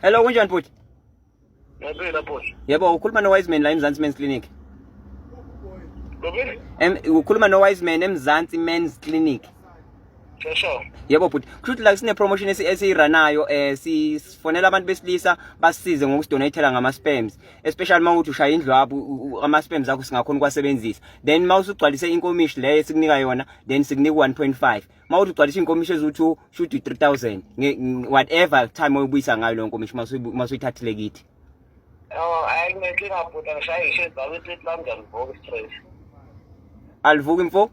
Hello, kunjani bhuti? Ngempela boss. Yebo, ukhuluma noWiseman la eMzansi Men's Clinic. Ngobe? Ukhuluma noWiseman eMzansi Men's Clinic. Sho. Yebo bhuti, kushuthi la sine promotion esiyiranayo sifonela abantu besilisa basisize ngokusidonatela ngama spams, especially mawuthi ushaya indlwabu ama spams akho singakhona ukwasebenzisa. Then mawusugcwalise inkomishi le sikunika yona, then sikunika 1.5. Mawuthi ugcwalise inkomishi eziwu2 should 3000 whatever time oyibuyisa ngayo lo nkomishi masuyithathile kithi. Ayinenkinga bhuti ngishaya ishe babethi London ngoku stress. Alivuki mfo?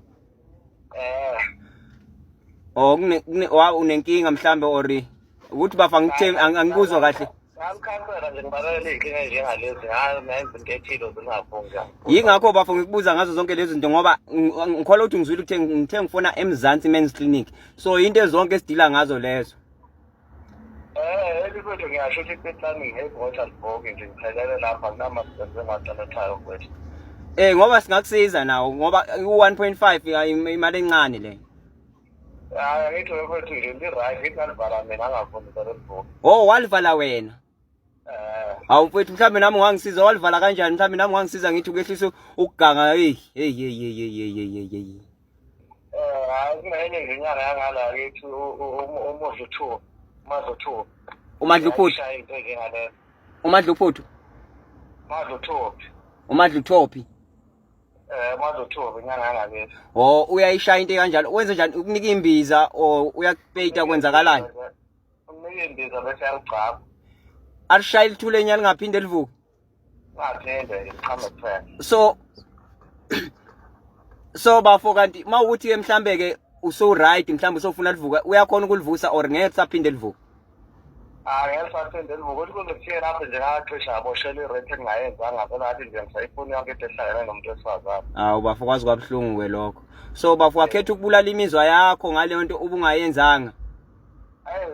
Unenkinga mhlambe ori ukuthi bafa ngithe angikuzwa kahle. Ngikhankela nje ngibalele inkinga njengalezi nenze into ethile zingapfunga. Yingakho bafa ngikubuza ngazo zonke lezi zinto ngoba ngikholwa ukuthi ngizwile ukuthi ngithe ngifuna eMzansi Men's Clinic. So into zonke esidila ngazo lezo. Elifethu ngiyasho ukuthi ipetlani ngevota liboke nje ngiphelele lapha kunamasenze ngatalatayo kwethu. Ngoba singakusiza nawo ngoba u1.5 imali encane le. Ngithi wefethu nje ndi-right ngithi ngalivala mina angafuni liboke. Walivala wena? Awu mfethu mhlambe nami ungangisiza walivala kanjani mhlambe nami ungangisiza ngithi ukwehlisa ukuganga hey. Kunenye ngenyanga yangala kithi uModlu 2. Umadlu Phuthu. Umadlu Phuthu. Umadlu Thopi. Umadlu Thopi inyanga yangakithi. Uyayishaya into kanjalo. Wenze njani ukunika imbiza o uyakupeyita kwenzakalani? Unika imbiza bese yangigcaba. Alishaya lithule enyani ngaphinde livuke. Ngaphinde ngiqhamuka kuphela. So bafo kanti mawukuthi ke mhlambe ke uso right mhlambe usofuna livuka uyakhona ukulivusa or ngeke saphinde livuka. Ngeke saphinde livuka ukuthi kuzothiye lapho nje ngaqisha aboshela irent engayenza ngabona athi nje ngisayifuna yonke into ehlangene nomuntu wesifazane. Bafo kwazi kwabhlungu ke lokho. So bafo wakhetha ukubulala imizwa yakho ngale nto ubungayenzanga.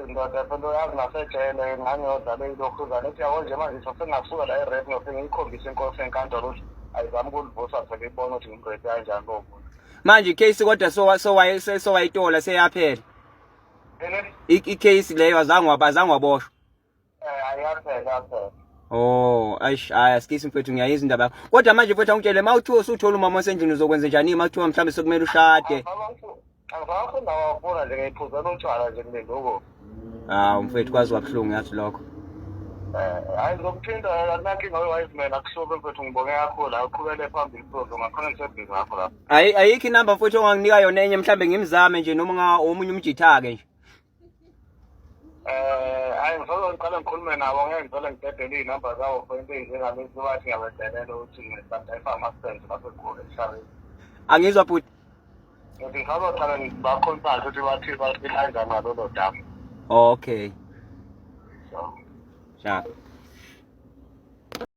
Ndoda phela yazi nasejele ngangiyodlala ilokhuzana ethi yabo nje manje sasengasuka la irent ngiyikhombisa inkosi enkantolo ukuthi ayizami ukulivusa sekuyibona ukuthi ngirete kanjani lokho. Manje icase kodwa so wayitola seyaphela. Icase leyo azange waboshwa. Ayaphela. Asikisi mfethu ngiyayizwa indaba yakho. Kodwa manje mfethu angitshele mawuthiwa usuthola umama osendlini uzokwenza njani mawuthiwa mhlambe sokumele ushade. Angifuna wafuna nje ngiphuzela utshwala nje kulendoko. Mfethu kwazi wabhlungu yathi lokho. Hayi ngokuphinda nankinga weWiseman akusuke mfethu ngibonge kakhulu akuqhubele phambili futhi ngakhona ngisebhizi ngakho lapha. Ayikho inamba mfethu onganginika yona enye mhlambe ngimzame nje noma omunye umjitha ke nje. Ngizoqala ngikhulume nabo ngeke ngizole ngidedele inamba zawo for into enjengalezi bathi ngabedelela ukuthi ngisantayfa ama-sense lapho ekhulu emhlabeni. Angizwa bhuti. Ngizaqala ngibaconsult ukuthi bathi kanjani ngalolo daba. Okay. So. Sharp.